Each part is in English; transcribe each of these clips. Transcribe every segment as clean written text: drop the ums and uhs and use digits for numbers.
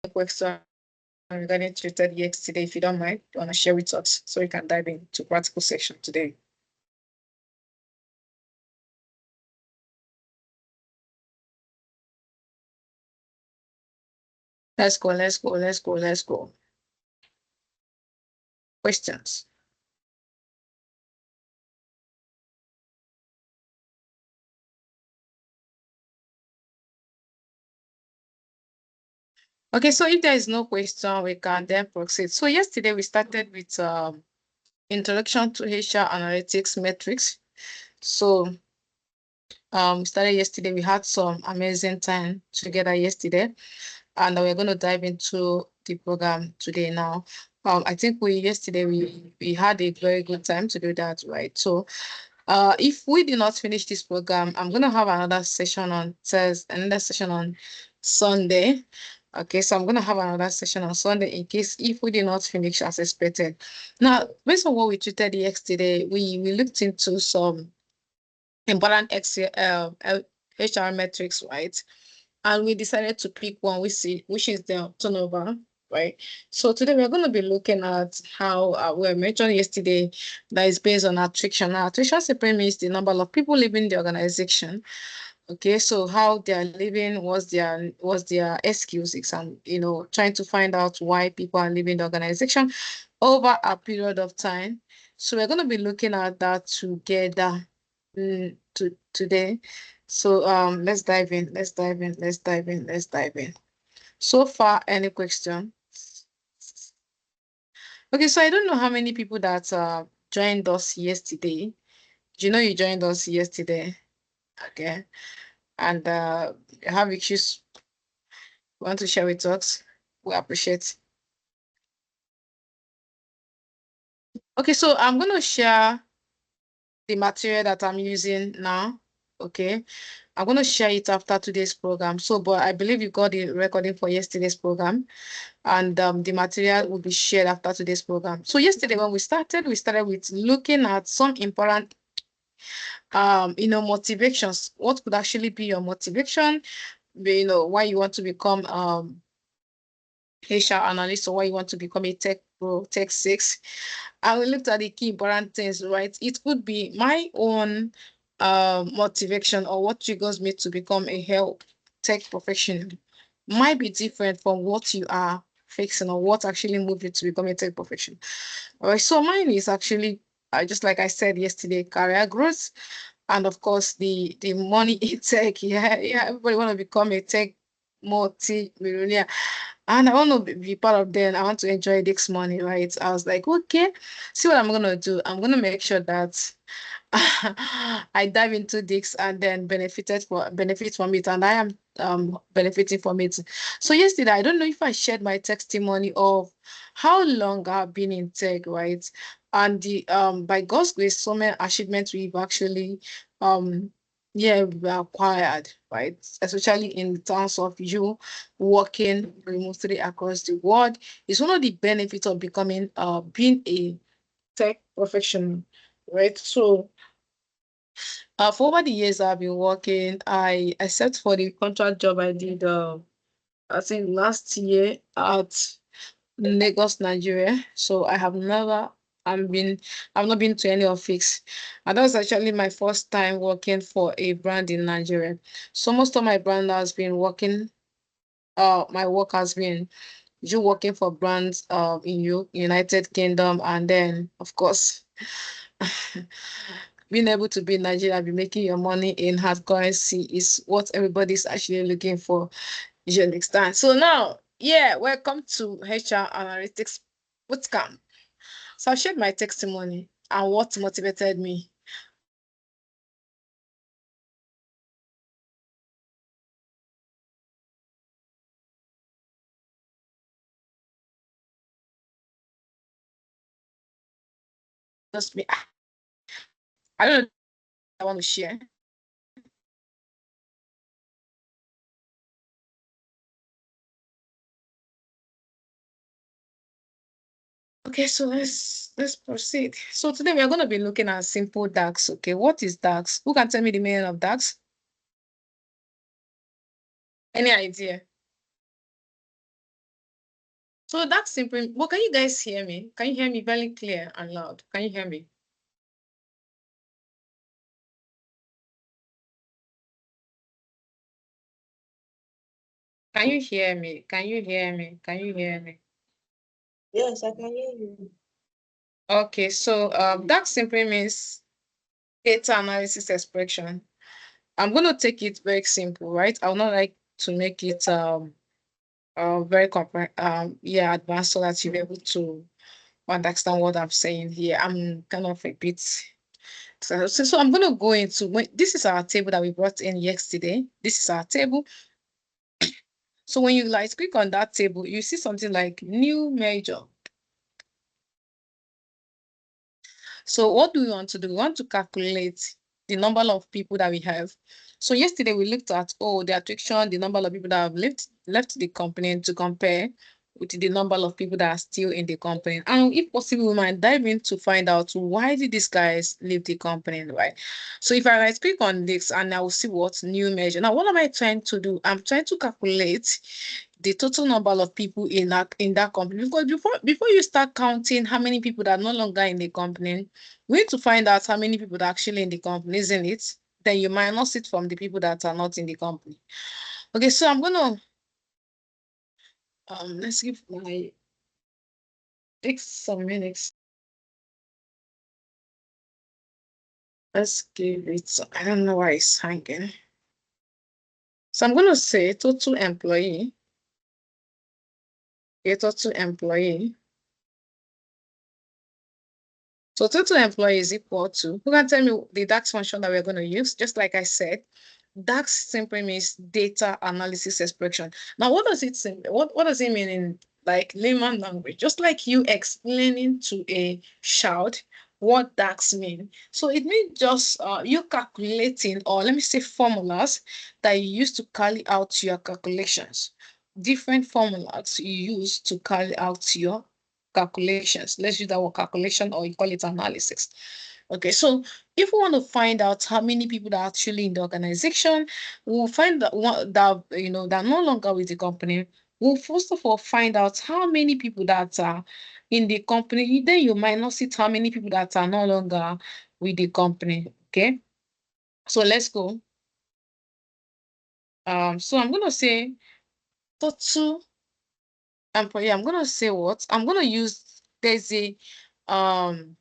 question regarding treated yesterday, if you don't mind, you want to share with us so we can dive into practical section today. Let's go. Questions. Okay, so if there is no question, we can then proceed. So yesterday we started with introduction to HR analytics metrics. So started yesterday. We had some amazing time together yesterday, and we're going to dive into the program today now. I think yesterday we had a very good time to do that, right? So if we do not finish this program, I'm going to have another session on Thursday, another session on Sunday. Okay, so I'm going to have another session on Sunday in case if we did not finish as expected. Now, based on what we treated yesterday, we looked into some important HR metrics, right? And we decided to pick one, which is the turnover, right? So today we're going to be looking at how we mentioned yesterday that is based on attrition. Now, attrition simply means the number of people leaving the organization. Okay, so how they are living, was their excuses, and trying to find out why people are leaving the organization over a period of time. So we're going to be looking at that together today. So let's dive in. So far, any question? Okay, so I don't know how many people that joined us yesterday. Do you know you joined us yesterday? Okay. And have issues you want to share with us? We appreciate. Okay, so I'm going to share the material that I'm using now. Okay, I'm going to share it after today's program. So, but I believe you got the recording for yesterday's program, and the material will be shared after today's program. So yesterday when we started with looking at some important motivations. What could actually be your motivation? Why you want to become HR analyst, or why you want to become a tech pro, tech six. And we looked at the key important things, right? It could be my own motivation, or what triggers me to become a health tech professional might be different from what you are fixing, or what actually moved you to become a tech professional. All right, so mine is actually just like I said yesterday, career growth, and of course the money in tech. Yeah, everybody want to become a tech multi-millionaire, and I want to be part of them. I want to enjoy this money, right? I was like, okay, see what I'm gonna do. I'm gonna make sure that I dive into this and then benefit from it, and I am benefiting from it. So yesterday, I don't know if I shared my testimony of how long I've been in tech, right? And the by God's grace, so many achievements we've actually we acquired, right? Especially in terms of you working remotely across the world. It's one of the benefits of becoming being a tech professional, right? So for over the years I've been working, except for the contract job I did I think last year at Lagos, Nigeria. So I've not been to any office. And that was actually my first time working for a brand in Nigeria. So most of my brand has been working, my work has been you working for brands in United Kingdom, and then of course being able to be in Nigeria, be making your money in hard currency is what everybody's actually looking for. You understand? So now, yeah, welcome to HR Analytics Bootcamp. So I shared my testimony and what motivated me. Just me. I don't know if I want to share. Okay, so let's proceed. So today we are going to be looking at simple DAX. Okay, what is DAX? Who can tell me the meaning of DAX? Any idea? So that's simple. Well, can you guys hear me? Can you hear me very clear and loud? Can you hear me? Can you hear me? Can you hear me? Can you hear me? Yes, I can hear you. Okay, so that simply means data analysis expression. I'm gonna take it very simple, right? I would not like to make it very yeah, advanced so that you'll be able to understand what I'm saying here. I'm kind of a bit so I'm gonna go into this is our table that we brought in yesterday. This is our table. So when you like click on that table, you see something like new major. So what do we want to do? We want to calculate the number of people that we have. So yesterday we looked at the attrition, the number of people that have left the company to compare with the number of people that are still in the company. And if possible, we might dive in to find out why did these guys leave the company, right? So if I right click on this and I will see what new measure. Now, what am I trying to do? I'm trying to calculate the total number of people in that company. Because before you start counting how many people that are no longer in the company, we need to find out how many people are actually in the company, isn't it? Then you minus it from the people that are not in the company. Okay, so I'm gonna let's give my take some minutes. Let's give it. I don't know why it's hanging. So I'm gonna say total employee. A total employee. So total employee is equal to, who can tell me the DAX function that we're going to use? Just like I said, DAX simply means data analysis expression. Now, what does it say? What does it mean in like layman language? Just like you explaining to a child what DAX mean. So it means just you calculating, or let me say formulas that you use to carry out your calculations. Different formulas you use to carry out your calculations. Let's use that word calculation, or you call it analysis. Okay, so if we want to find out how many people are actually in the organization, we'll find that one that that are no longer with the company. We'll first of all find out how many people that are in the company. Then you minus it how many people that are no longer with the company. Okay, so let's go. So I'm gonna say total employee. I'm gonna say what? I'm gonna use there's a um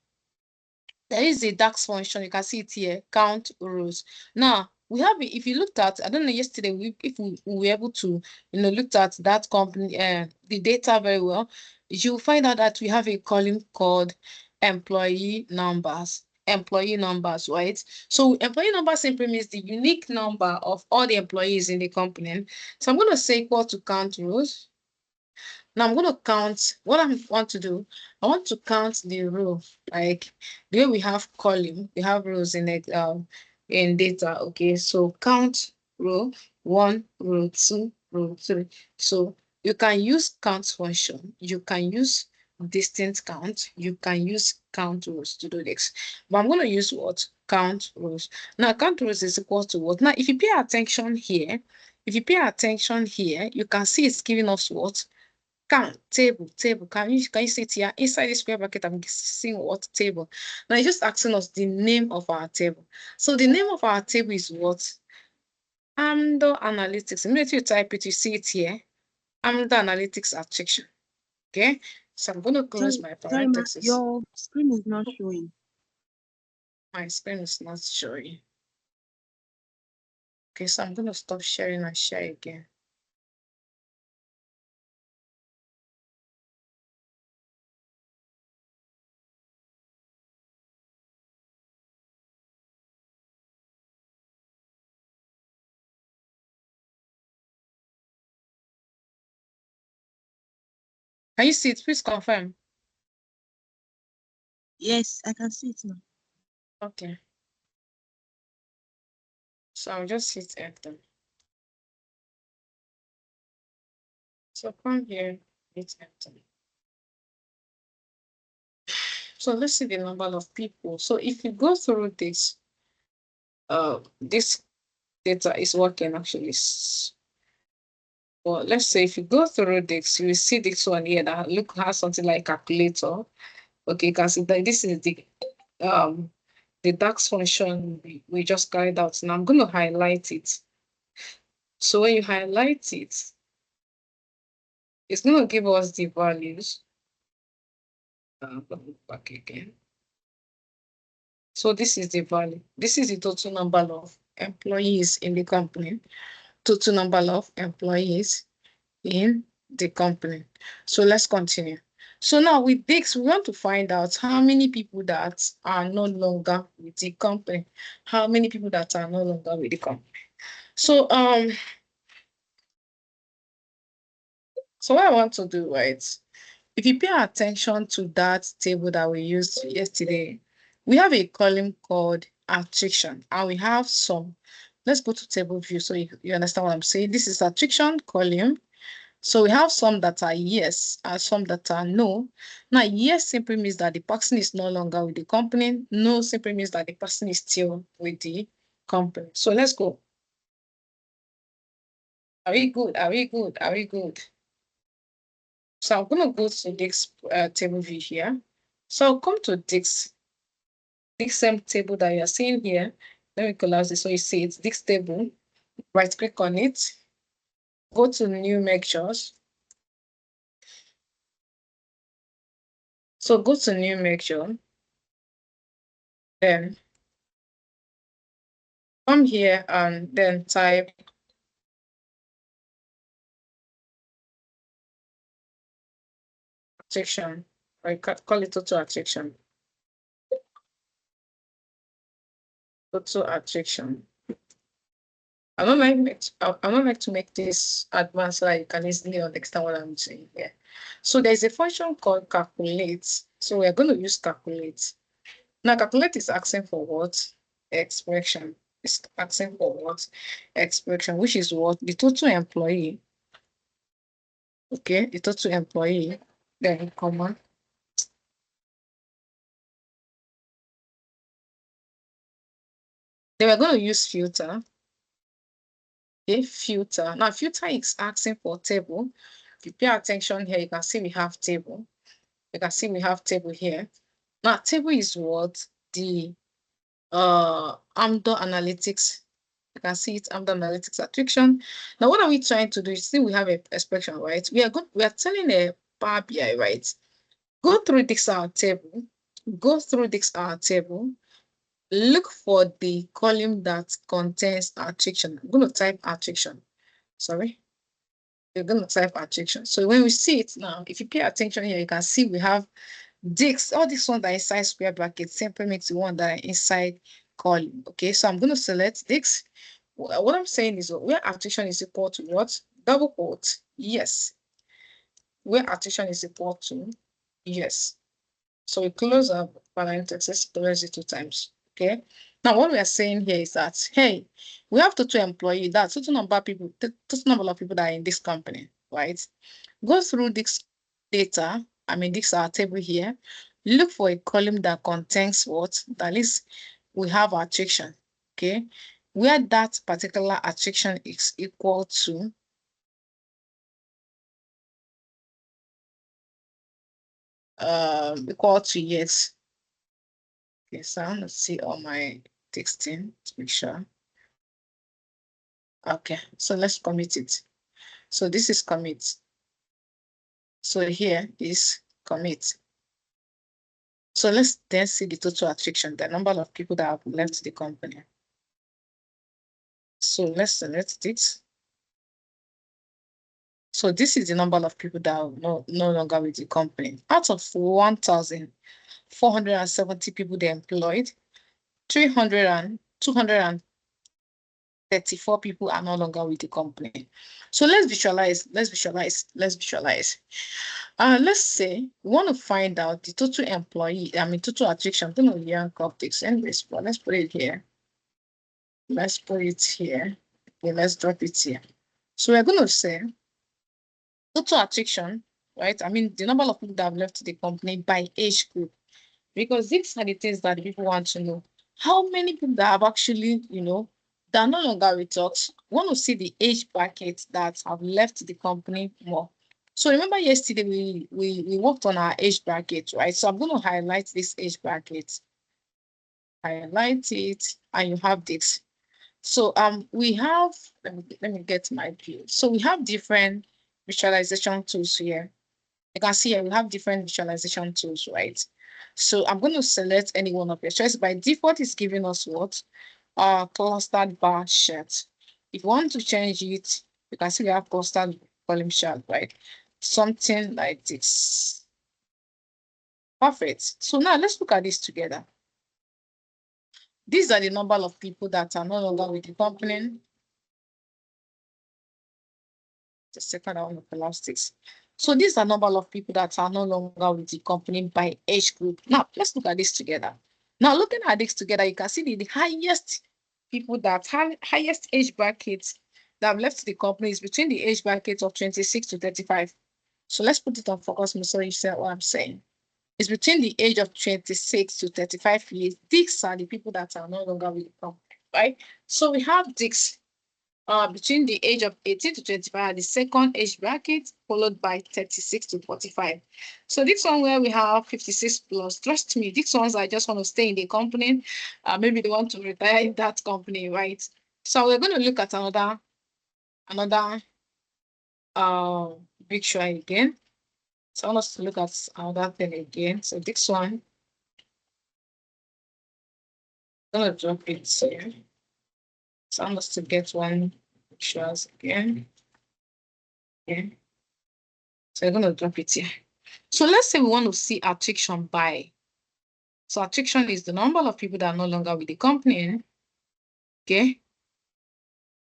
there is a DAX function. You can see it here, count rows. Now, we have, if you looked at, I don't know, yesterday, if we were able to, looked at that company, the data very well, you'll find out that we have a column called employee numbers. Employee numbers, right? So employee number simply means the unique number of all the employees in the company. So I'm going to say equal to count rows. Now I'm going to count what I want to do. I want to count the row, like the way we have column, we have rows in data. Okay, so count row one, row two, row three. So you can use count function. You can use distinct count. You can use count rows to do this. But I'm going to use what? Count rows. Now count rows is equal to what? Now if you pay attention here, you can see it's giving us what? Count, table. Can you see it here? Inside the square bracket, I'm seeing what? Table. Now it's just asking us the name of our table. So the name of our table is what? Amdor Analytics. Immediately you type it, you see it here. Amdor Analytics attrition. Okay. So I'm going to close my Sorry, ma, parenthesis. your screen is not showing. My screen is not showing. Okay, so I'm going to stop sharing and share again. Can you see it? Please confirm. Yes, I can see it now. Okay. So I'll just hit enter. So come here, hit enter. So let's see the number of people. So if you go through this data is working actually. Well, let's say if you go through this, you will see this one here that look has something like calculator. Okay, you can see that this is um the DAX function we just carried out. Now I'm going to highlight it. So when you highlight it, it's going to give us the values. Back again. So this is the value. This is the total number of employees in the company. Total number of employees in the company. So let's continue. So now with this, we want to find out how many people that are no longer with the company. How many people that are no longer with the company. So so what I want to do, right? If you pay attention to that table that we used yesterday, we have a column called attrition, and we have some. Let's go to table view so you understand what I'm saying. This is attrition column. So we have some that are yes and some that are no. Now, yes simply means that the person is no longer with the company. No simply means that the person is still with the company. So let's go. Are we good? Are we good? Are we good? So I'm going to go to this table view here. So I'll come to this same table that you are seeing here. Let me collapse this so you see it's this table. Right click on it. Go to new measures. So go to new measure. Then come here and then type attraction. Or you call it total attraction. Total attraction. I don't like to make this advanced so that you can easily understand what I'm saying here. So there's a function called calculate. So we're going to use calculate. Now calculate is asking for what? Expression. It's asking for what? Expression, which is what? The total employee. Okay, the total employee. Then comma. Then we're going to use filter. Okay, filter. Now filter is asking for table. If you pay attention here, you can see we have table. You can see we have table here. Now table is what? The Amdor analytics. You can see it Amdor analytics attrition. Now what are we trying to do? You see we have a expression, right? We are telling a Power BI, right? Go through this our table. Go through this our table. Look for the column that contains attrition. I'm going to type attrition. Sorry. You're going to type attrition. So when we see it now, if you pay attention here, you can see we have this, all these ones that are inside square brackets simply makes the one that are inside column. Okay, so I'm going to select this. What I'm saying is where attrition is equal to what? Double quote, yes. Where attrition is equal to yes. So we close up parenthesis, close it 2 times. Okay. Now what we are saying here is that hey, we have total employee, that's total number of people, total number of people that are in this company, right? Go through this data, I mean this our table here. Look for a column that contains what? That is, we have attrition. Okay, where that particular attrition is equal to yes. Okay, so I want to see all my texting to make sure. Okay, so let's commit it. So this is commit. So here is commit. So let's then see the total attrition, the number of people that have left the company. So let's select it. So this is the number of people that are no longer with the company. Out of 1,470 people they employed, 234 people are no longer with the company. So let's visualize. Let's say we want to find out the total employee, I mean total attrition. I'm going to yank up this anyways, but let's put it here. Let's put it here. Okay, let's drop it here. So we're going to say total attrition, right? I mean the number of people that have left the company by age group, because these are the things that people want to know. How many people that have actually, that are no longer with us. We want to see the age brackets that have left the company more. So remember yesterday we worked on our age bracket, right? So I'm going to highlight this age bracket, highlight it, and you have this. So we have, let me get my view. So we have different visualization tools here. You can see here we have different visualization tools, right? So I'm going to select any one of your choice. By default, it's giving us what? Clustered bar chart. If you want to change it, you can see we have clustered column chart, right? Something like this. Perfect. So now let's look at this together. These are the number of people that are no longer with the company. The second one of elastics. So these are number of people that are no longer with the company by age group. Now let's look at this together. Now looking at this together, you can see the highest people that have highest age brackets that have left the company is between the age brackets of 26 to 35. So let's put it on focus mode so you see what I'm saying. It's between the age of 26 to 35 years. These are the people that are no longer with the company, right? So we have this between the age of 18 to 25, the second age bracket, followed by 36 to 45. So this one where we have 56 plus, trust me, these ones I just want to stay in the company. Maybe they want to retire in that company, right? So we're going to look at another picture again. So I want us to look at another thing again. So this one, I'm going to drop it here. So I want us to get one pictures again. Okay. So I'm going to drop it here. So let's say we want to see attrition by. So attrition is the number of people that are no longer with the company, okay,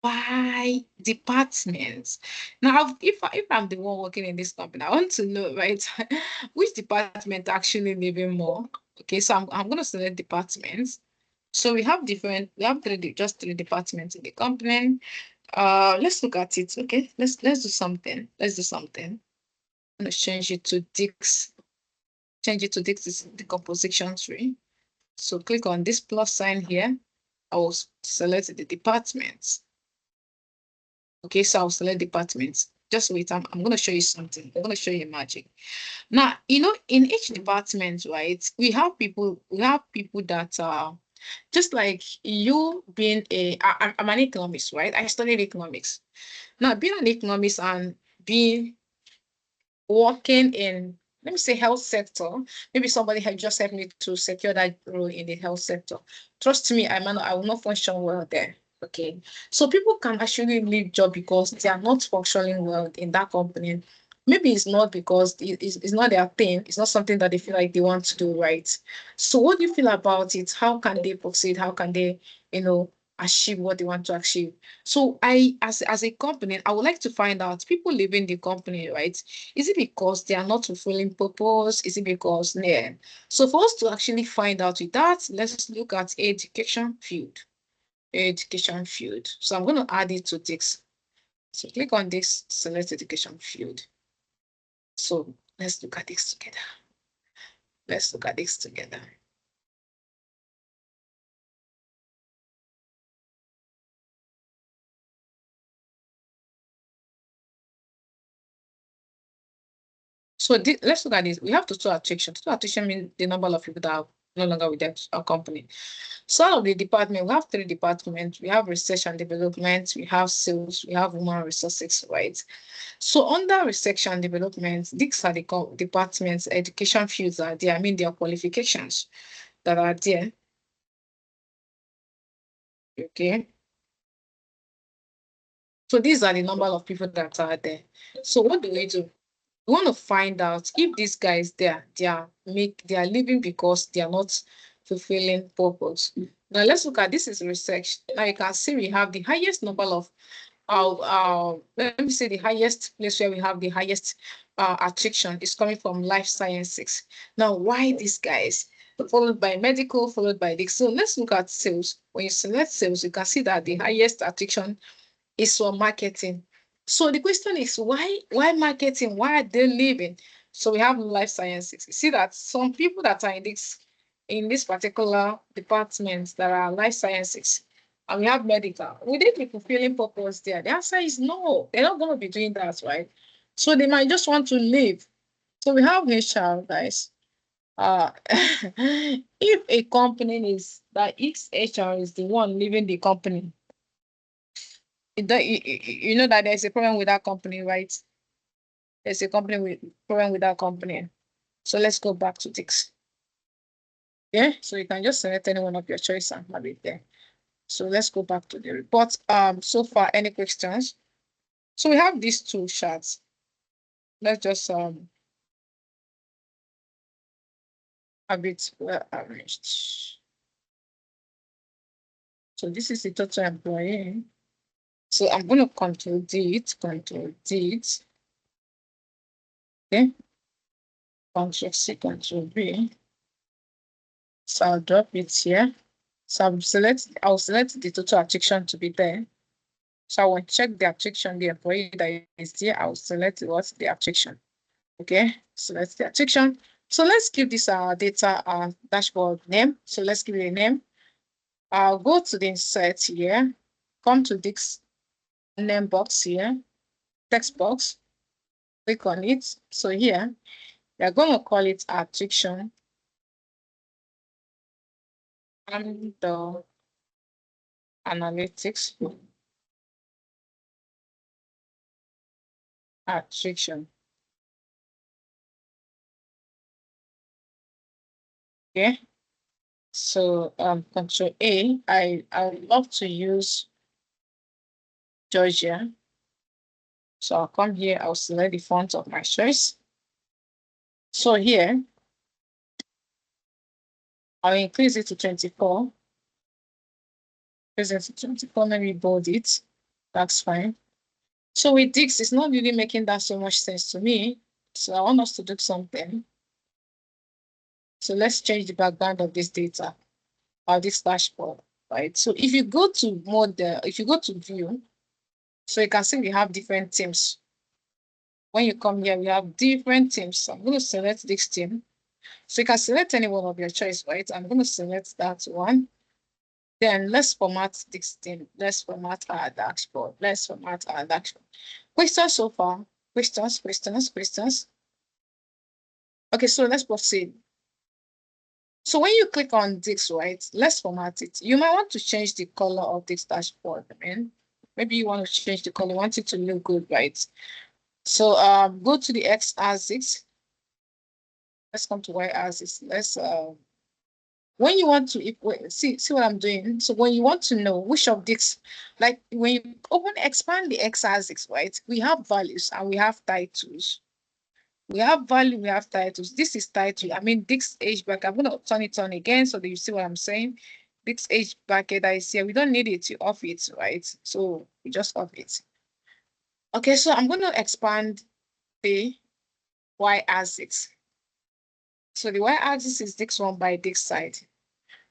by departments. Now, if I'm the one working in this company, I want to know, right, which department actually living more. Okay, so I'm going to select departments. So we have just three departments in the company. Let's look at it. Okay, let's do something. Let's do something. I'm going to change it to Dix. Change it to Dix is the composition tree. So click on this plus sign here. I will select the departments. Okay, so I'll select departments. Just wait, I'm going to show you something. I'm going to show you magic. Now, in each department, right, we have people that are just like you being I'm an economist, right? I studied economics. Now, being an economist and being working in, let me say, health sector, maybe somebody had just helped me to secure that role in the health sector. Trust me, I will not function well there. Okay. So people can actually leave job because they are not functioning well in that company. Maybe it's not because it's not their thing. It's not something that they feel like they want to do, right? So what do you feel about it? How can they proceed? How can they, achieve what they want to achieve? So as a company, I would like to find out people leaving the company, right? Is it because they are not fulfilling purpose? Is it because, yeah? So for us to actually find out with that, let's look at education field. Education field. So I'm going to add it to this. So click on this, select education field. So let's look at this together. Let's look at this together. So let's look at this. We have total attrition. Total attrition means the number of people that are no longer with our company. So out of the department, we have three departments. We have research and development, we have sales, we have human resources, right? So under research and development, these are the departments, education fields are there. I mean, their qualifications that are there. Okay. So these are the number of people that are there. So what do? We want to find out if these guys they are living because they are not fulfilling purpose. Now let's look at this is research. Now you can see we have the highest number of let me say the highest place where we have the highest attraction is coming from life sciences. Now, why these guys? Followed by medical, followed by this. So let's look at sales. When you select sales, you can see that the highest attraction is for marketing. So the question is why marketing? Why are they leaving? So we have life sciences. You see that some people that are in this particular department that are life sciences, and we have medical. Would it be fulfilling purpose there? The answer is no. They're not going to be doing that, right? So they might just want to leave. So we have HR, guys. If a company is that its HR is the one leaving the company, you know that there's a problem with that company, right? There's a company with problem with that company. So let's go back to this. Yeah, so you can just select any one of your choice and have it there. So let's go back to the report. So far, any questions? So we have these two charts. Let's just have it well arranged. So this is the total employee. So I'm going to control D it, control D it. Okay, control C, control V. So I'll drop it here. So I'll select the total attrition to be there. So I will check the attrition, the employee that is there. I'll select what's the attrition. Okay, select the attrition. So let's give this our data dashboard name. So let's give it a name. I'll go to the insert here, come to this name box here, text box, click on it. So here, we are going to call it attrition and the analytics attrition. Okay. So control A, I would love to use Georgia. So I'll come here, I'll select the font of my choice. So here, I'll increase it to 24. Increase it to 24, let me bold it. That's fine. So with this, it's not really making that so much sense to me. So I want us to do something. So let's change the background of this data or this dashboard, right? So if you go to model, if you go to view, so you can see we have different teams. When you come here, we have different teams. So I'm going to select this team. So you can select any one of your choice, right? I'm going to select that one. Then let's format this team. Let's format our dashboard. Let's format our dashboard. Questions so far? Questions, questions, questions. Okay, so let's proceed. So when you click on this, right, let's format it. You might want to change the color of this dashboard. I mean, maybe you want to change the color, you want it to look good, right? So go to the x-axis. Let's come to y-axis. Let's when you want to see what I'm doing. So when you want to know which of these, like when you expand the x-axis, right? We have values and we have titles. We have value, we have titles. This is title. I mean, this age bracket. I'm going to turn it on again so that you see what I'm saying. This age bracket that is here, we don't need it. You off it, right? So we just off it. Okay, so I'm going to expand the y-axis. So the y-axis is this one by this side.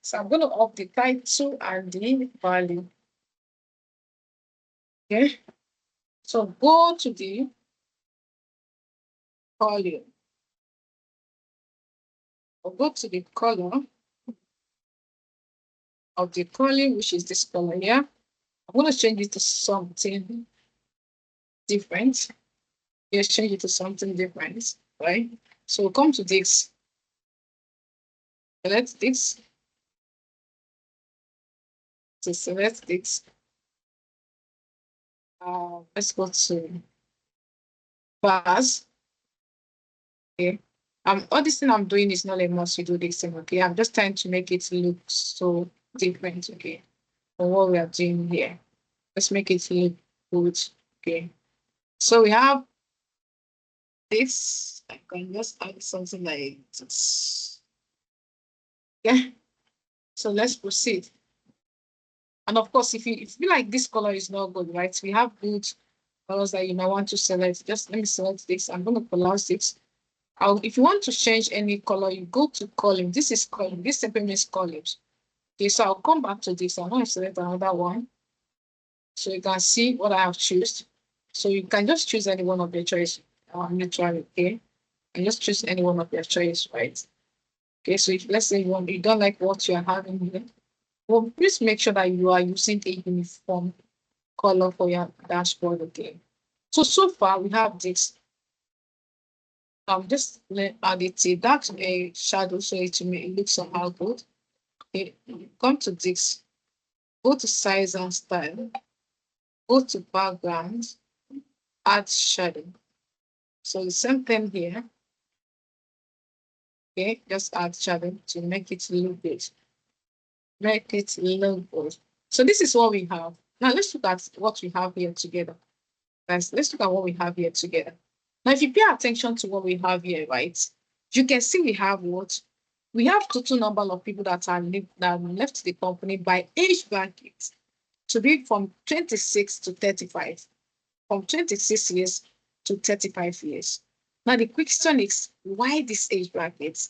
So I'm going to off the title and the value. Okay, so go to the column or go to the color of the column, which is this color here. I'm going to change it to something different. Let's change it to something different, right? So we'll come to this. Select this. To select this. Let's go to bars. Okay. All this thing I'm doing is not a must you do this thing, okay? I'm just trying to make it look so different, okay? For what we are doing here. Let's make it look good, okay? So we have this. I can just add something like this. Yeah. So let's proceed. And of course, if you feel like this color is not good, right? We have good colors that you might want to select. Just let me select this. I'm going to pronounce it. If you want to change any color, you go to column. This is column. This simply means columns. Okay, so I'll come back to this. I'm going to select another one. So you can see what I have chosen. So you can just choose any one of your choice. Neutral, okay? And just choose any one of your choice, right? Okay, so if let's say you don't like what you are having here, Well, please make sure that you are using a uniform color for your dashboard. Okay. So far we have this. Just add it a dark a shadow so it looks somehow good. Okay. Come to this. Go to size and style. Go to background. Add shadow. So the same thing here. Okay. Just add shadow to make it look good. Make it look good. So this is what we have. Now let's look at what we have here together. Guys, let's look at what we have here together. Now, if you pay attention to what we have here, right, you can see we have what? We have total number of people that that left the company by age bracket to be from 26 to 35, from 26 years to 35 years. Now, the question is, why this age bracket?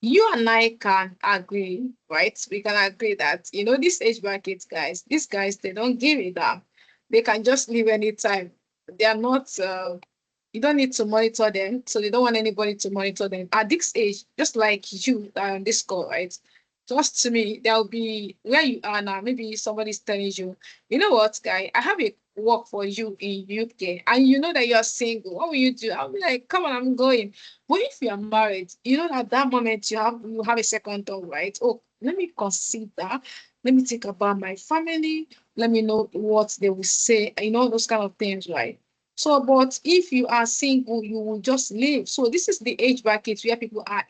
You and I can agree, right? We can agree that, this age bracket, guys, these guys, they don't give it up. They can just leave anytime. They are not, you don't need to monitor them. So they don't want anybody to monitor them. At this age, just like you on this call, right? Trust to me, there'll be where you are now. Maybe somebody's telling you, you know what, guy, I have a work for you in UK, and you know that you're single. What will you do? I'll be like, come on, I'm going. But if you're married, you know that at that moment you have a second thought, right? Oh, let me consider. Let me think about my family. Let me know what they will say. Those kind of things, right? So, but if you are single, you will just leave. So this is the age bracket where people are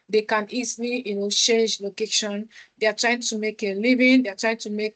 they can easily, change location. They are trying to make a living. They are trying to meet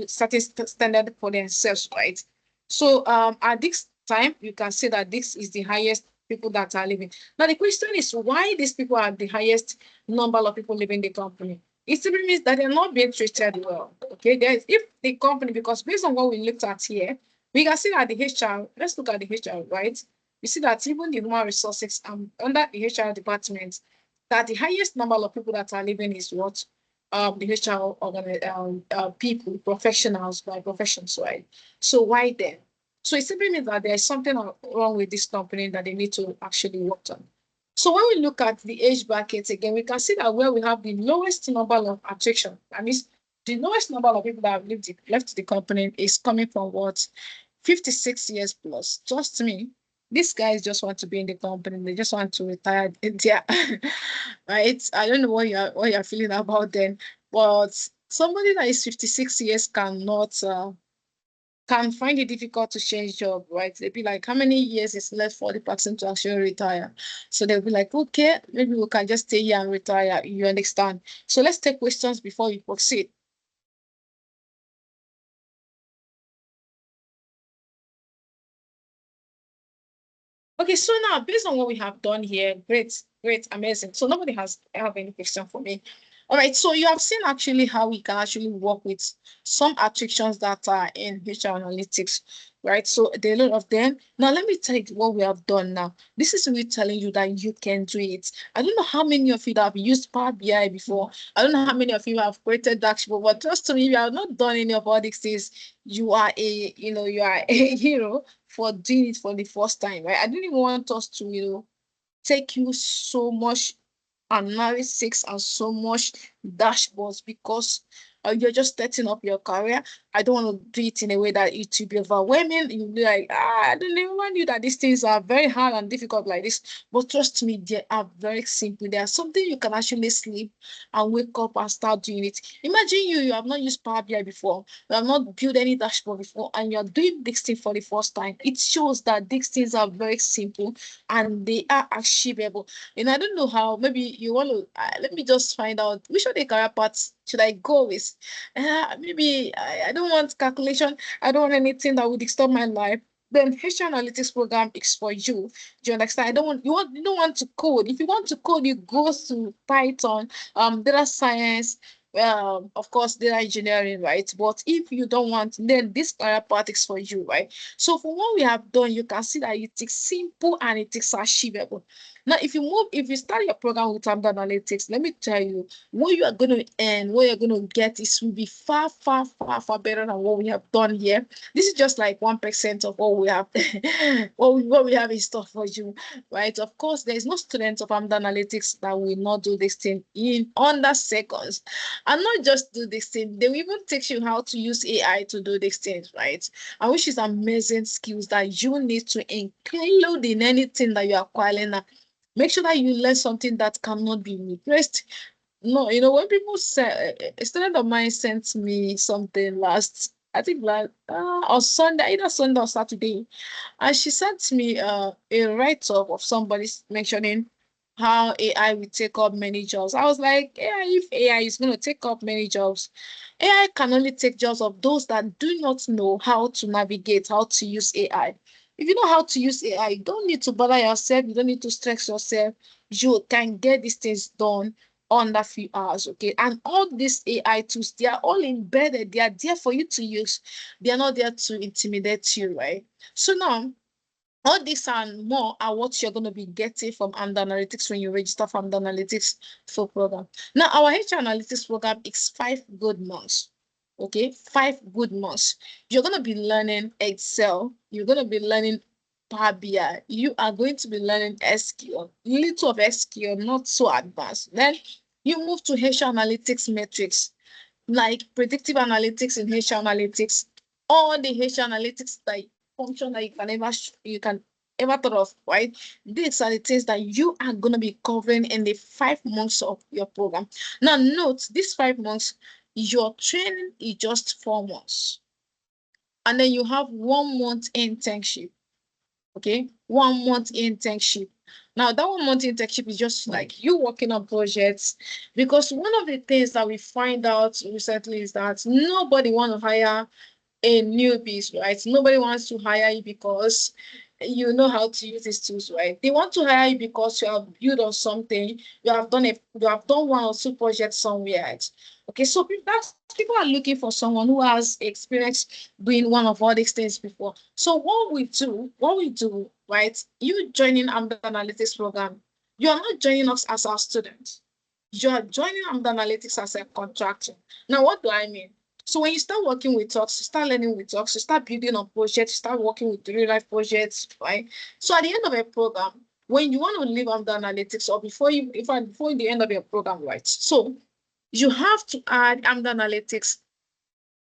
certain standard for themselves, right? So at this time, you can say that this is the highest people that are living. Now the question is why these people are the highest number of people leaving the company. It simply means that they're not being treated well. Okay, if the company, because based on what we looked at here, we can see that the HR, let's look at the HR, right? You see that even the human resources under the HR department, that the highest number of people that are leaving is what? The HR people, professionals by professions, right? So why then? So it simply means that there's something wrong with this company that they need to actually work on. So when we look at the age brackets again, we can see that where we have the lowest number of attrition, that means the lowest number of people that have left the company is coming from what? 56 years plus. Just me. These guys just want to be in the company. They just want to retire. Yeah. Right. I don't know what you're feeling about them. But somebody that is 56 years can find it difficult to change job, right? They'll be like, how many years is left for the person to actually retire? So they'll be like, okay, maybe we can just stay here and retire. You understand? So let's take questions before we proceed. Okay, so now based on what we have done here, great, great, amazing. So nobody has have any question for me. All right, so you have seen actually how we can actually work with some attractions that are in HR analytics, right? So there are a lot of them. Now let me tell you what we have done now. This is me telling you that you can do it. I don't know how many of you that have used Power BI before. I don't know how many of you have created dashboard, but trust me, if you have not done any of all these things, you are a hero for doing it for the first time, right? I didn't even want us to, take you so much analytics and so much dashboards because you're just setting up your career. I don't want to do it in a way that it will be overwhelming. You'll be like, I don't even want you that these things are very hard and difficult like this. But trust me, they are very simple. They are something you can actually sleep and wake up and start doing it. Imagine you have not used Power BI before, you have not built any dashboard before, and you're doing this thing for the first time. It shows that these things are very simple and they are achievable. And I don't know how, maybe you want to, let me just find out which of the career paths should I go with. Maybe I don't want calculation. I don't want anything that would disturb my life. Then HR analytics program is for you. Do you understand? You don't want to code. If you want to code, you go to Python, data science, of course, data engineering, right? But if you don't want, then this career path is for you, right? So for what we have done, you can see that it is simple and it is achievable. Now, if you start your program with Amdor Analytics, let me tell you, what you are going to earn, what you're going to get is will be far, far, far, far better than what we have done here. This is just like 1% of what we have, what we have in store for you, right? Of course, there is no student of Amdor Analytics that will not do this thing in under seconds, and not just do this thing. They will even teach you how to use AI to do these things, right? And which is amazing skills that you need to include in anything that you are acquiring. Make sure that you learn something that cannot be replaced. No, when people say a student of mine sent me something last, I think like on Sunday, either Sunday or Saturday, and she sent me a write-up of somebody mentioning how AI will take up many jobs. I was like, yeah, if AI is going to take up many jobs, AI can only take jobs of those that do not know how to navigate, how to use AI. If you know how to use AI, you don't need to bother yourself, you don't need to stress yourself. You can get these things done under few hours, okay? And all these AI tools, they are all embedded, they are there for you to use. They are not there to intimidate you, right? So now, all this and more are what you're going to be getting from Amdor Analytics when you register for Amdor Analytics full program. Now, our HR Analytics program is 5 good months. Okay, 5 good months. You're going to be learning Excel. You're going to be learning Power BI. You are going to be learning SQL. Little of SQL, not so advanced. Then you move to HR Analytics metrics like predictive analytics in HR analytics, all the HR analytics that function that you can ever thought of, right? These are the things that you are going to be covering in the 5 months of your program. Now, note these 5 months, your training is just 4 months, and then you have 1 month internship. Okay, 1 month internship. Now, that 1 month internship is just like you working on projects, because one of the things that we find out recently is that nobody want to hire a newbies, right? Nobody wants to hire you because you know how to use these tools, right? They want to hire you because you have built on something, you have done 1 or 2 projects somewhere else. Okay, so people are looking for someone who has experience doing one of all these things before. So what we do, right? You joining Amdor Analytics program, you are not joining us as our student. You are joining Amdor Analytics as a contractor. Now, what do I mean? So when you start working with us, you start learning with us, you start building on projects, you start working with real life projects, right? So at the end of a program, when you want to leave Amdor Analytics, or before the end of your program, right? So you have to add Amdor Analytics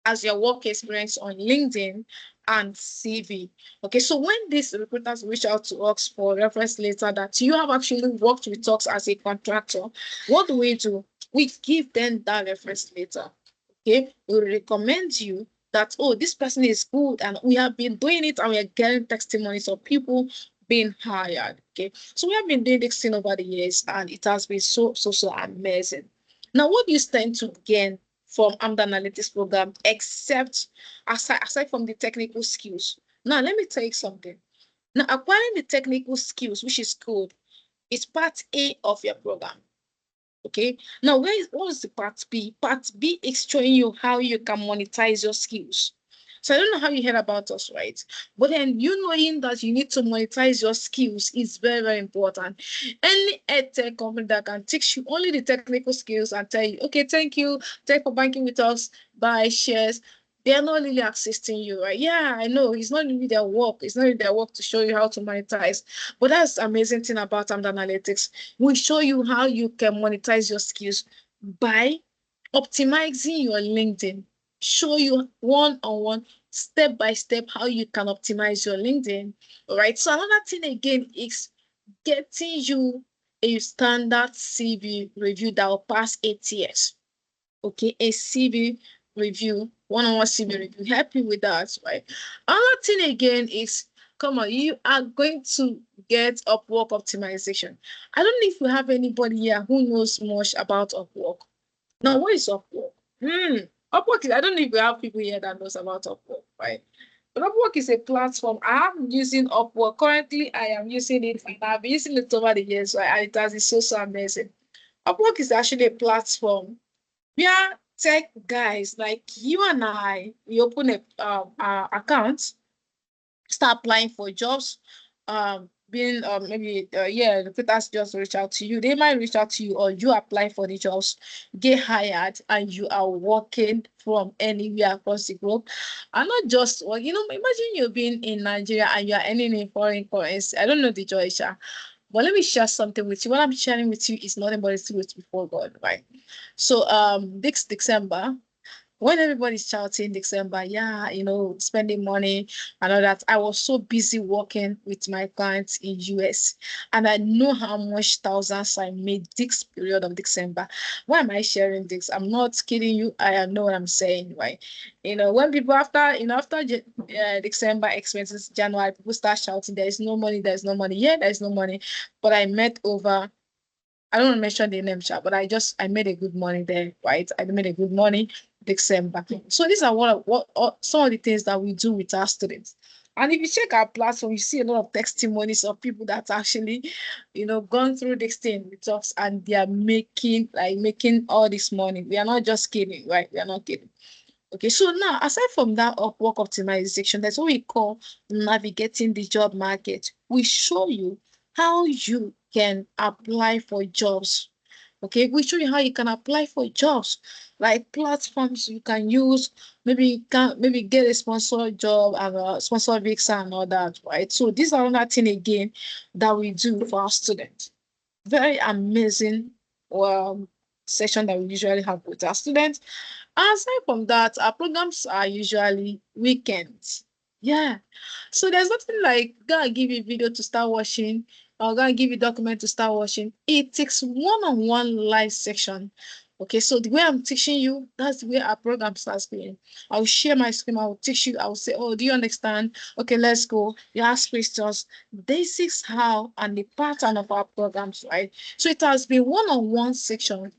as your work experience on LinkedIn and CV. Okay, so when these recruiters reach out to us for reference letter that you have actually worked with us as a contractor, what do? We give them that reference letter. Okay, we recommend you that, oh, this person is good and we have been doing it and we are getting testimonies of people being hired. Okay, so we have been doing this thing over the years and it has been so amazing. Now, what do you stand to gain from Amdor Analytics program, except aside from the technical skills? Now, let me tell you something. Now, acquiring the technical skills, which is good, is part A of your program. Okay. Now, what is the part B? Part B is showing you how you can monetize your skills. So I don't know how you heard about us, right? But then you knowing that you need to monetize your skills is very, very important. Any edtech company that can teach you only the technical skills and tell you, okay, thank for banking with us, buy shares. They are not really assisting you, right? Yeah, I know it's not really their work. It's not really their work to show you how to monetize. But that's the amazing thing about Amdor Analytics. We show you how you can monetize your skills by optimizing your LinkedIn. Show you one-on-one, step by step, how you can optimize your LinkedIn. All right. So another thing again is getting you a standard CV review that will pass ATS. Okay, a CV review, one-on-one CV review, help you with that, right? Another thing again is, come on, you are going to get Upwork optimization. I don't know if you have anybody here who knows much about Upwork. Now, what is Upwork? Upwork is, I don't know if we have people here that knows about Upwork, right? But Upwork is a platform. I am using Upwork. Currently, I am using it and I've been using it over the years, right? And it has been so amazing. Upwork is actually a platform where tech guys like you and I, we open a account, start applying for jobs. being maybe yeah, recruiters just reach out to you. They might reach out to you, or you apply for the jobs, get hired, and you are working from anywhere across the globe. And not just well, imagine you being in Nigeria and you are earning in foreign currency. I don't know the joy, Sha. But let me share something with you. What I'm sharing with you is nothing but the truth before God, right? So this December, when everybody's shouting December, yeah, spending money and all that, I was so busy working with my clients in US. And I know how much thousands I made this period of December. Why am I sharing this? I'm not kidding you. I know what I'm saying, right? When people after December expenses, January, people start shouting, there is no money, there's no money. Yeah, there's no money. But I met over I don't want to mention the name, Sha, but I made a good money there, right? I made a good money December. So these are some of the things that we do with our students. And if you check our platform, you see a lot of testimonies of people that actually, gone through this thing with us, and they are making all this money. We are not just kidding, right? We are not kidding. Okay, so now aside from that work optimization, that's what we call navigating the job market. We show you how you can apply for jobs. Okay, we show you how you can apply for jobs, like platforms you can use. Maybe you can maybe get a sponsor job and a sponsor visa and all that, right? So these are another thing again that we do for our students. Very amazing session that we usually have with our students. Aside from that, our programs are usually weekends. Yeah. So there's nothing like gonna give you video to start watching or gonna give you document to start watching. It takes one-on-one live section. Okay, so the way I'm teaching you, that's the way our program starts being. I'll share my screen, I will teach you, I will say, oh, do you understand? Okay, let's go. You ask questions. This is how and the pattern of our programs, right? So it has been one-on-one section,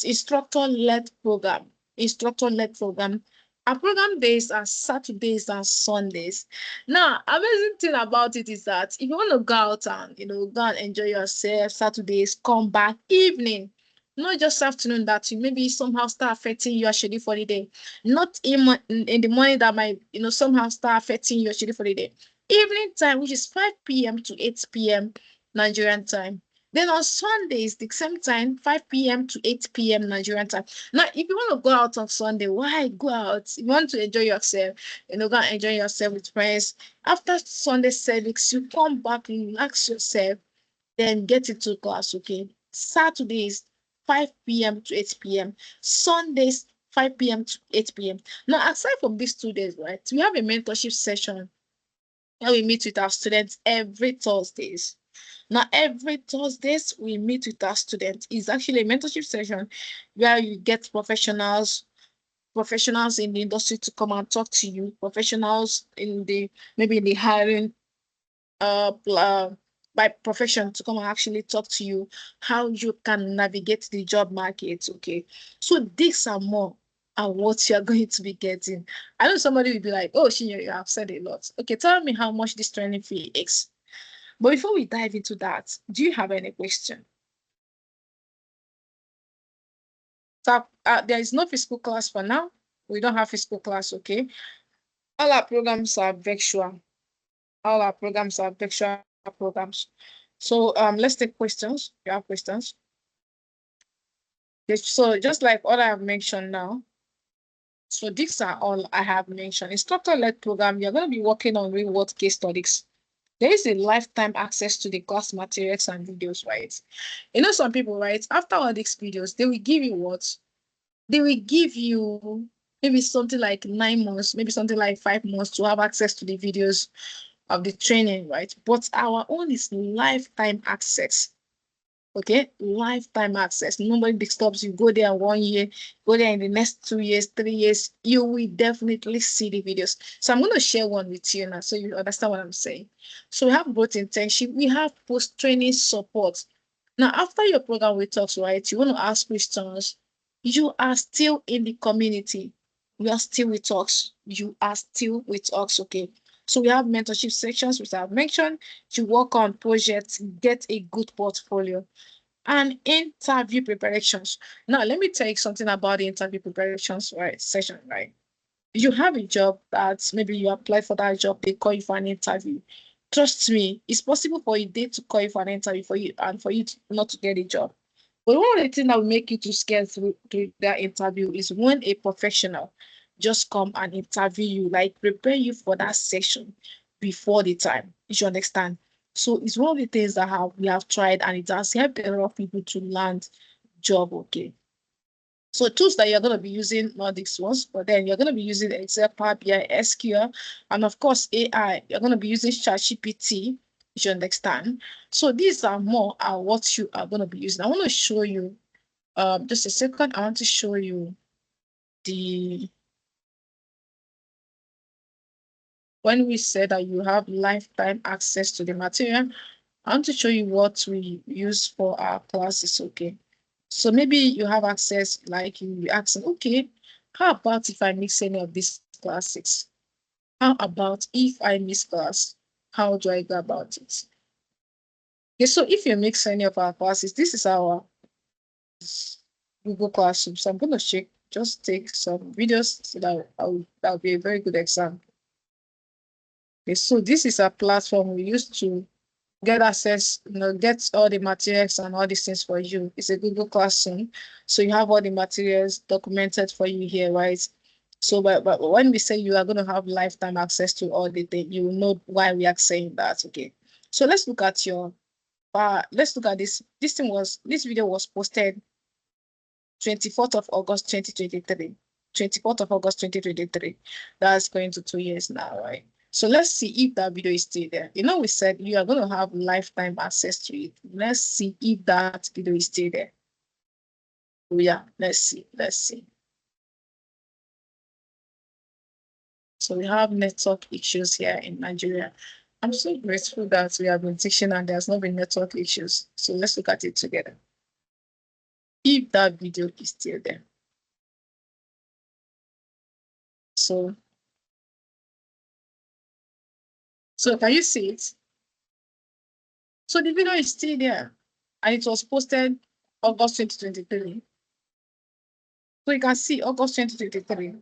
instructor-led program instructor-led program. Our program days are Saturdays and Sundays. Now, amazing thing about it is that if you want to go out and go and enjoy yourself, Saturdays, come back evening. Not just afternoon that you maybe somehow start affecting your schedule for the day. Not in the morning that might somehow start affecting your schedule for the day. Evening time, which is 5 p.m. to 8 p.m. Nigerian time. Then on Sundays, the same time, 5 p.m. to 8 p.m. Nigerian time. Now, if you want to go out on Sunday, why go out? You want to enjoy yourself, go and enjoy yourself with friends. After Sunday service, you come back, relax yourself, then get into class, okay? Saturdays, 5 p.m. to 8 p.m. Sundays, 5 p.m. to 8 p.m. Now, aside from these 2 days, right, we have a mentorship session where we meet with our students every Thursdays. Now, every Thursdays, we meet with our students. It's actually a mentorship session where you get professionals in the industry to come and talk to you, professionals in the maybe in the hiring by profession to come and actually talk to you how you can navigate the job market. Okay. So these are more and what you're going to be getting. I know somebody will be like, oh, Shinya, you have said a lot. Okay, tell me how much this training fee is. But before we dive into that, do you have any question? So there is no physical class for now. We don't have physical class, okay? All our programs are virtual. All our programs are virtual programs. So let's take questions. You have questions. Yes, so just like what I have mentioned now, so these are all I have mentioned. Instructor-led program, you're going to be working on real-world case studies. There is a lifetime access to the class materials and videos, right? Some people, right, after all these videos, they will give you what? They will give you maybe something like 9 months, maybe something like 5 months to have access to the videos of the training, right? But our own is lifetime access. Okay, lifetime access. Nobody disturbs you. Go there 1 year, go there in the next 2 years, 3 years. You will definitely see the videos. So I'm going to share one with you now so you understand what I'm saying. So we have both internship, we have post-training support. Now, after your program with us, right, you want to ask questions. You are still in the community. You are still with us. You are still with us, okay? So we have mentorship sections, which I've mentioned. You work on projects, get a good portfolio and interview preparations. Now, let me tell you something about the interview preparations, right? Session, right? You have a job that maybe you apply for that job, they call you for an interview. Trust me, it's possible for a day to call you for an interview for you and for you not to get a job. But one of the things that will make you to scare through that interview is when a professional just come and interview you, like prepare you for that session before the time. You should understand. So it's one of the things that we have tried, and it has helped a lot of people to land job. Okay. So tools that you're going to be using, not these ones, but then you're going to be using Excel, Power BI, SQL, and of course AI. You're going to be using ChatGPT, you should understand. So these are more what you are going to be using. I want to show you, just a second. I want to show you the, when we said that you have lifetime access to the material, I want to show you what we use for our classes, okay? So maybe you have access, like you be asking, okay, how about if I mix any of these classes? How about if I miss class? How do I go about it? Okay, so if you mix any of our classes, this is our Google Classroom. So I'm going to just take some videos so that'll be a very good example. Okay, so this is a platform we use to get access, get all the materials and all these things for you. It's a Google Classroom. So you have all the materials documented for you here, right? So but when we say you are going to have lifetime access to all the things, you will know why we are saying that. Okay. So let's look at let's look at this. This video was posted 24th of August 2023. 24th of August 2023. That's going to 2 years now, right? So let's see if that video is still there. We said you are going to have lifetime access to it. Let's see if that video is still there. Oh, yeah, let's see. Let's see. So we have network issues here in Nigeria. I'm so grateful that we have been teaching and there's not been network issues. So let's look at it together. If that video is still there. So, so can you see it? So the video is still there, and it was posted August 2023. So you can see August 2023.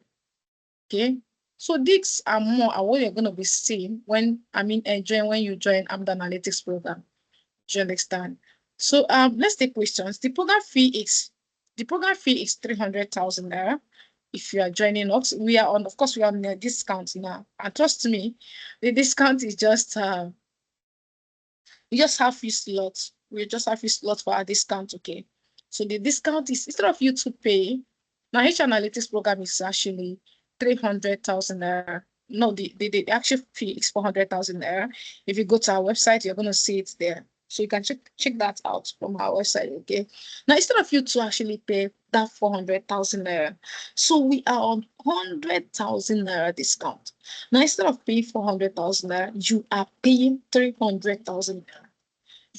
Okay. So these are more of what you're going to be seeing when you join Amdor Analytics program. Do you understand? So let's take questions. The program fee is 300,000 naira. If you are joining us, we are on a discount now. And trust me, the discount is just we just have few slots. We just have few slots for our discount, okay? So the discount is, instead of you to pay, now each analytics program is actually 300,000 naira. No, the actual fee is 400,000 naira. If you go to our website, you're going to see it there. So you can check that out from our website, okay? Now, instead of you to actually pay that 400,000 naira, so we are on 100,000 naira discount. Now, instead of paying 400,000 naira, you are paying 300,000 naira.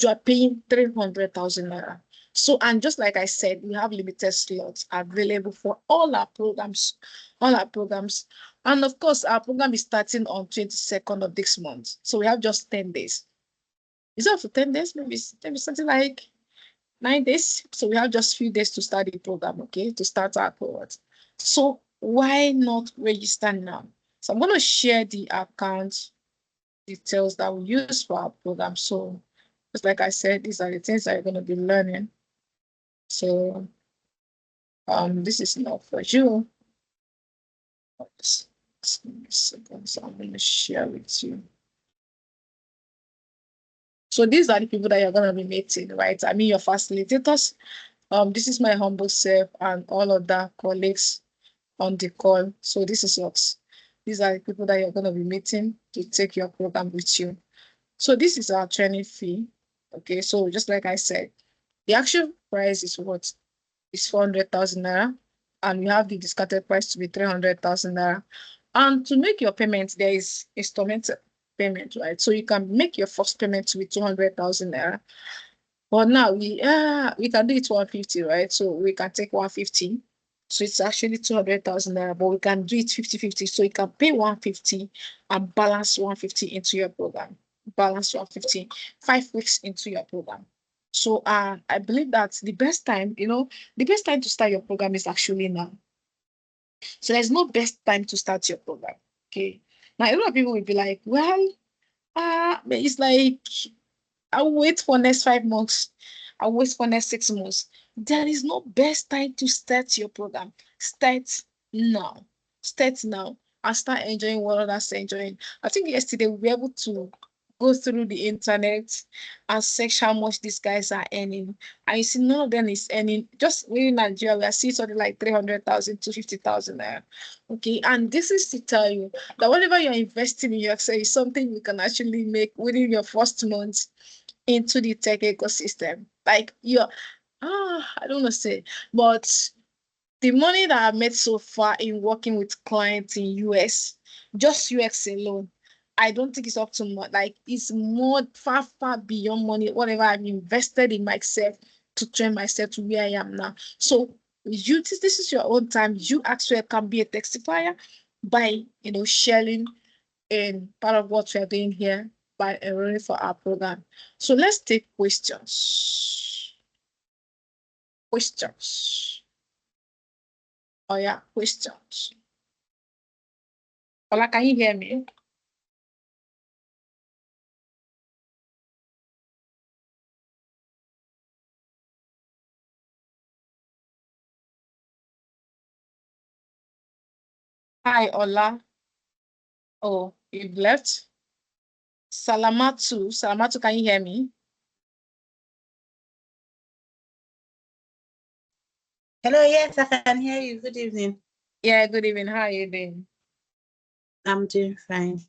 You are paying 300,000 naira. So, and just like I said, we have limited slots available for all our programs, And of course, our program is starting on 22nd of this month. So we have just 10 days. Is it for 10 days? Maybe something like 9 days. So we have just few days to start the program, okay, to start our cohort. So why not register now? So I'm going to share the account details that we use for our program. So just like I said, these are the things that you're going to be learning. So this is not for you. Just give me a second. So I'm going to share with you. So these are the people that you're going to be meeting, right? I mean, your facilitators. This is my humble self and all of the colleagues on the call. So this is us. These are the people that you're going to be meeting to take your program with you. So this is our training fee. Okay, so just like I said, the actual price is what? Is 400,000 naira. And we have the discounted price to be 300,000 naira. And to make your payment, there is installment payment, right? So you can make your first payment to be 200,000 naira. But now we can do it 150, right? So we can take 150. So it's actually 200,000 naira, but we can do it 50-50. So you can pay 150 and balance 150 into your program. Balance 150, 5 weeks into your program. So I believe that the best time to start your program is actually now. So there's no best time to start your program. Okay. Now a lot of people will be like, well, But it's like I'll wait for next 5 months. I'll wait for next 6 months. There is no best time to start your program. Start now. Start now and start enjoying what others are enjoying. I think yesterday we were able to go through the internet and search how much these guys are earning. And you see, none of them is earning just within Nigeria. We are seeing something like 300,000 to 50,000 there. Okay. And this is to tell you that whatever you're investing in yourself is something you can actually make within your first month into the tech ecosystem. Like you're I don't know say, but the money that I've made so far in working with clients in US, just UX alone, I don't think it's up to much. Like it's more far, far beyond money, whatever I've invested in myself to train myself to where I am now. So this is your own time. You actually can be a testifier by sharing in part of what we are doing here by enrolling for our program. So let's take questions. Questions. Oh yeah, questions. Ola, can you hear me? Hi, Ola. Oh, you've left. Salamatu. Salamatu, can you hear me? Hello, yes, I can hear you. Good evening. Yeah, good evening. How are you doing? I'm doing fine.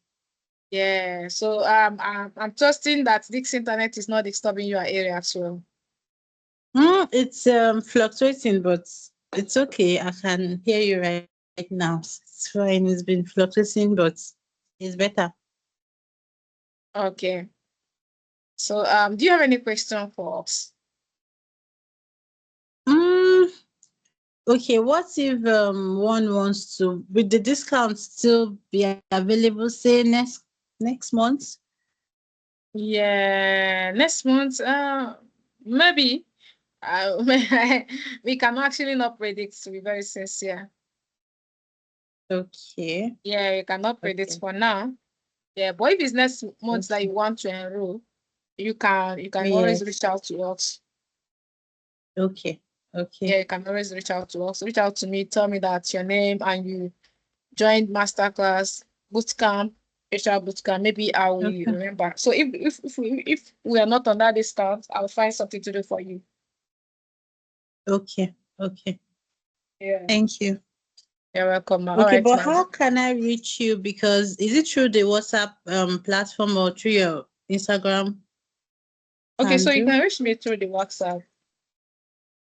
Yeah, so I'm trusting that this internet is not disturbing your area as well. It's fluctuating, but it's okay. I can hear you right now. It's fine. It's been fluctuating, but it's better. Okay. So do you have any question for us? Mm, okay, what if one wants to, with the discount still be available, say next month? Yeah, next month, maybe. We can actually not predict, to be very sincere. Okay, Yeah, we cannot predict okay, for now. Yeah, but if it's next month that okay. you want to enroll, you can always reach Yes, out to us. okay, okay. Yeah, you can always reach out to us. Reach out to me, tell me that your name and you joined masterclass, bootcamp, HR bootcamp. Maybe I will Okay, remember. So if we are not on that discount, I'll find something to do for you. okay, okay. Yeah. Thank you. You're welcome, ma. All Okay, right, but ma'am. how can I reach you? Because is it through the WhatsApp platform or through your Instagram Okay, so you handle? can reach me through the WhatsApp.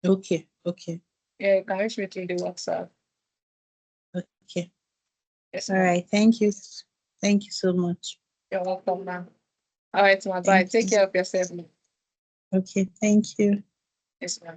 Okay, okay, Yeah, you can reach me through the WhatsApp. okay. Yes, All ma'am. right. Thank you. Thank you so much. You're welcome, ma'am. All right, ma'am. Bye. Thank Take you. care of yourself, ma'am. Okay, thank you. Yes, ma'am.